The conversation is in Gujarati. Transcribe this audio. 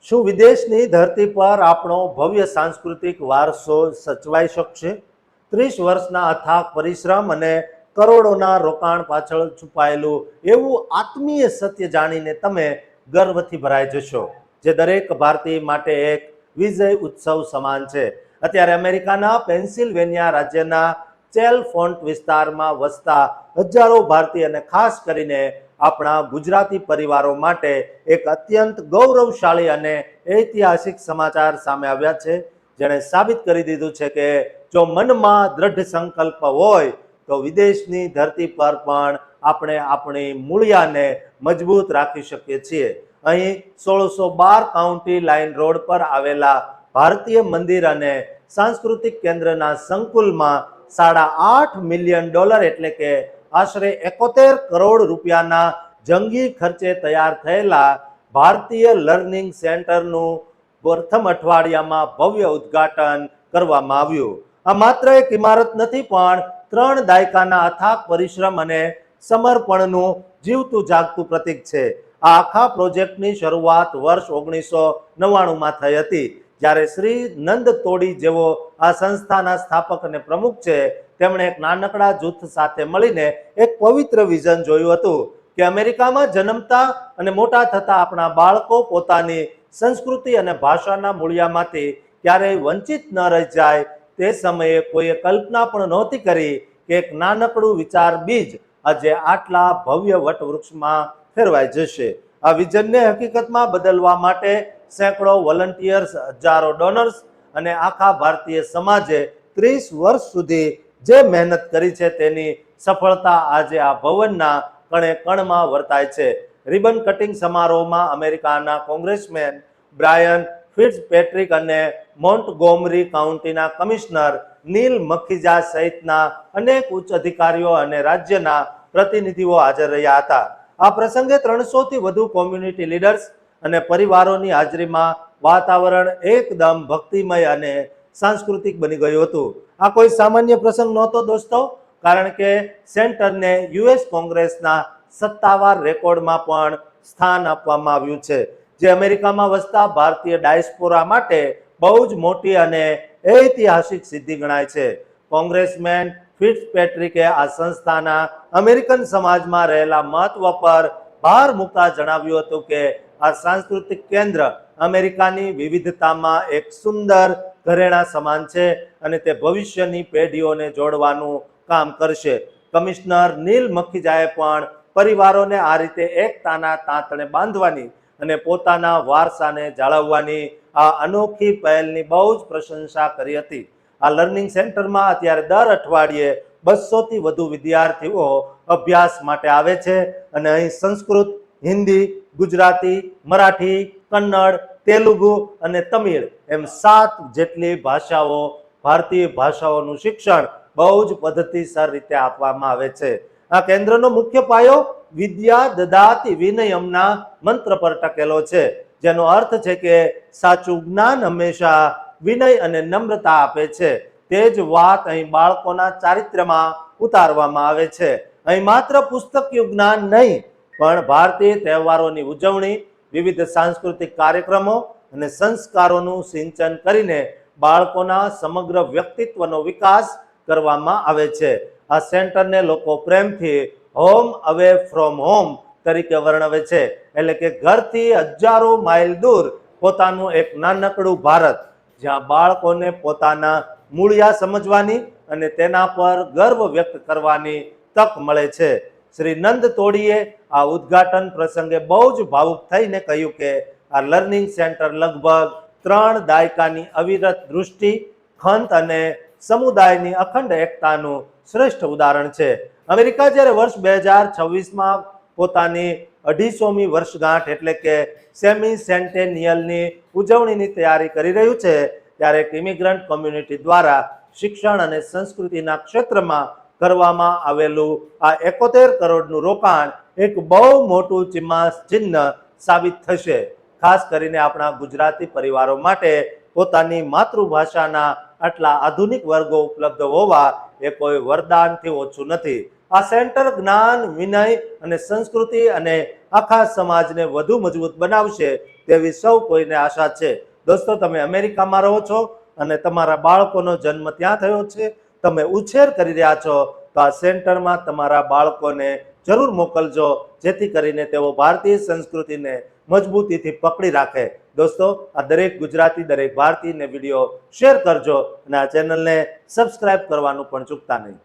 શું વિદેશની ધરતી પર આપણો ભવ્ય સાંસ્કૃતિક વારસો સચવાઈ શકશે? 30 વર્ષના અથાગ પરિશ્રમ અને કરોડોના રોકાણ પાછળ છુપાયેલું એવું આત્મીય સત્ય જાણીને તમે ગર્વથી ભરાઈ જશો, જે દરેક ભારતીય માટે એક વિજય ઉત્સવ સમાન છે. અત્યારે અમેરિકાના પેન્સિલ્વેનિયા રાજ્યના ચેલફોન્ટ વિસ્તારમાં વસતા હજારો ભારતીય અને ખાસ કરીને આપણા ગુજરાતી પરિવારો માટે એક અત્યંત ગૌરવશાળી અને ઐતિહાસિક સમાચાર સામે આવ્યા છે, જેણે સાબિત કરી દીધું છે કે જો મનમાં દ્રઢ સંકલ્પ હોય તો વિદેશની ધરતી પર પણ આપણે આપણી મૂળિયાને મજબૂત રાખી શકીએ છીએ. અહીં 1612 કાઉન્ટી લાઇન રોડ પર આવેલા ભારતીય મંદિર અને સાંસ્કૃતિક કેન્દ્રના સંકુલમાં $8.5 મિલિયન એટલે કે આશરે 71 કરોડ રૂપિયાના જંગી ખર્ચે તૈયાર થયેલા ભારતીય લર્નિંગ સેન્ટરનું પ્રથમ અઠવાડિયામાં ભવ્ય ઉદ્ઘાટન કરવામાં આવ્યું. આ માત્ર એક ઇમારત નથી, પણ 3 દાયકાના અથાગ પરિશ્રમ અને સમર્પણનું જીવતું જાગતું પ્રતીક છે. આ આખા પ્રોજેક્ટની શરૂઆત વર્ષ 1999માં થઈ હતી, જ્યારે શ્રી નંદ તોડી જેવો આ સંસ્થાના સ્થાપક અને પ્રમુખ છે, તેમણે એક નાનકડા જૂથ સાથે મળીને એક પવિત્ર વિઝન જોયું હતું કે અમેરિકામાં જન્મતા અને મોટા થતા આપણા બાળકો પોતાની સંસ્કૃતિ અને ભાષાના મૂળિયામાંથી ક્યારેય વંચિત ન રહી જાય. તે સમયે કોઈએ કલ્પના પણ નહોતી કરી કે એક નાનકડું વિચાર બીજ આજે આટલા ભવ્ય વટવૃક્ષમાં ફેરવાઈ જશે. આ વિઝનને હકીકતમાં બદલવા માટે સેંકડો વોલન્ટિયર્સ, હજારો ડોનર્સ અને આખા ભારતીય સમાજે 30 વર્ષ સુધી જે મહેનત કરી છે, તેની સફળતા આજે આ ભવનના કણે કણમાં વર્તાય છે. રિબન કટિંગ સમારોહમાં અમેરિકાના કોંગ્રેસમેન બ્રાયન ફિટ્ઝપેટ્રિક અને મોન્ટગોમરી કાઉન્ટીના કમિશનર નીલ મખીજા સહિતના અનેક ઉચ્ચ અધિકારીઓ અને રાજ્યના પ્રતિનિધિઓ હાજર રહ્યા હતા. આ પ્રસંગે 300થી વધુ કોમ્યુનિટી લીડર્સ અને પરિવારોની હાજરીમાં વાતાવરણ એકદમ ભક્તિમય અને સાંસ્કૃતિક બની ગયું હતું. આ કોઈ સામાન્ય પ્રસંગ નહોતો દોસ્તો, કારણ કે સેન્ટરને યુએસ કોંગ્રેસના સત્તાવાર રેકોર્ડમાં પણ સ્થાન આપવામાં આવ્યું છે, જે અમેરિકામાં વસતા ભારતીય ડાયસ્પોરા માટે બહુ જ મોટી અને ઐતિહાસિક સિદ્ધિ ગણાય છે. કોંગ્રેસમેન ફિટ્ઝપેટ્રિકે આ સંસ્થાના અમેરિકન સમાજમાં રહેલા મહત્વ પર ભાર મૂકતા જણાવ્યું હતું કે આ સાંસ્કૃતિક કેન્દ્ર અમેરિકાની વિવિધતામાં એક સુંદર ઘરેણા સમાન છે અને તે ભવિષ્યની પેઢીઓને જોડવાનું કામ કરશે. કમિશનર નીલ મખીજાએ પણ પરિવારોને આ રીતે એકતાના તાંતણે બાંધવાની અને પોતાના વારસાને જાળવવાની આ અનોખી પહેલની બહુ જ પ્રશંસા કરી હતી. આ લર્નિંગ સેન્ટરમાં અત્યારે દર અઠવાડિયે 200થી વધુ વિદ્યાર્થીઓ અભ્યાસ માટે આવે છે અને અહીં સંસ્કૃત, હિન્દી, ગુજરાતી, મરાઠી, કન્નડ, તેલુગુ અને તમિળ એમ 7 જેટલી ભાષાઓ, ભારતીય ભાષાઓનું શિક્ષણ બહુ જ પદ્ધતિસર રીતે આપવામાં આવે છે. આ કેન્દ્રનો મુખ્ય પાયો વિદ્યા દદાતિ વિનયમના મંત્ર પર ટકેલો છે, જેનો અર્થ છે કે સાચું જ્ઞાન હંમેશા વિનય અને નમ્રતા આપે છે. તે જ વાત અહીં બાળકોના ચારિત્ર્યમાં ઉતારવામાં આવે છે. અહીં માત્ર પુસ્તકીય જ્ઞાન નહીં, પણ ભારતીય તહેવારોની ઉજવણી, વિવિધ સાંસ્કૃતિક કાર્યક્રમો અને સંસ્કારોનું સિંચન કરીને બાળકોના સમગ્ર વ્યક્તિત્વનો વિકાસ કરવામાં આવે છે. આ સેન્ટરને લોકો પ્રેમથી હોમ અવે ફ્રોમ હોમ તરીકે વર્ણવે છે, એટલે કે ઘરથી હજારો માઇલ દૂર પોતાનું એક નાનકડું ભારત, જ્યાં બાળકોને પોતાના મૂળિયા સમજવાની અને તેના પર ગર્વ વ્યક્ત કરવાની તક મળે છે. શ્રી નંદ તોડીએ આ ઉદ્ઘાટન પ્રસંગે બહુ જ ભાવુક થઈને કહ્યું કે આ લર્નિંગ સેન્ટર લગભગ 3 દાયકાની અવિરત દૃષ્ટિ, ખંત અને સમુદાયની અખંડ એકતાનું શ્રેષ્ઠ ઉદાહરણ છે. અમેરિકા જ્યારે વર્ષ 2026માં પોતાની 250મી વર્ષગાંઠ એટલે કે સેમી સેન્ટેનિયલની ઉજવણીની તૈયારી કરી રહ્યું છે, ત્યારે એક ઇમિગ્રન્ટ કોમ્યુનિટી દ્વારા શિક્ષણ અને સંસ્કૃતિના ક્ષેત્રમાં કરવામાં આવેલું આ 71 કરોડનું રોકાણ એક બહુ મોટું ચિહ્ન સાબિત થશે. ખાસ કરીને આપણા ગુજરાતી પરિવારો માટે પોતાની માતૃભાષાના આટલા આધુનિક વર્ગો ઉપલબ્ધ હોવા એ કોઈ વરદાનથી ઓછું નથી. આ સેન્ટર જ્ઞાન, વિનય અને સંસ્કૃતિ અને આખા સમાજને વધુ મજબૂત બનાવશે તેવી સૌ કોઈને આશા છે. દોસ્તો, તમે અમેરિકામાં રહો છો અને તમારા બાળકોનો જન્મ ત્યાં થયો છે, તમે ઉછેર કરી રહ્યા છો, તો આ સેન્ટરમાં તમારા બાળકોને જરૂર મોકલજો, જેથી કરીને તેઓ ભારતીય સંસ્કૃતિને મજબૂતીથી પકડી રાખે. દોસ્તો, આ દરેક ગુજરાતી, દરેક ભારતીયને વિડીયો શેર કરજો અને આ ચેનલને સબસ્ક્રાઇબ કરવાનું પણ ચૂકતા નહીં.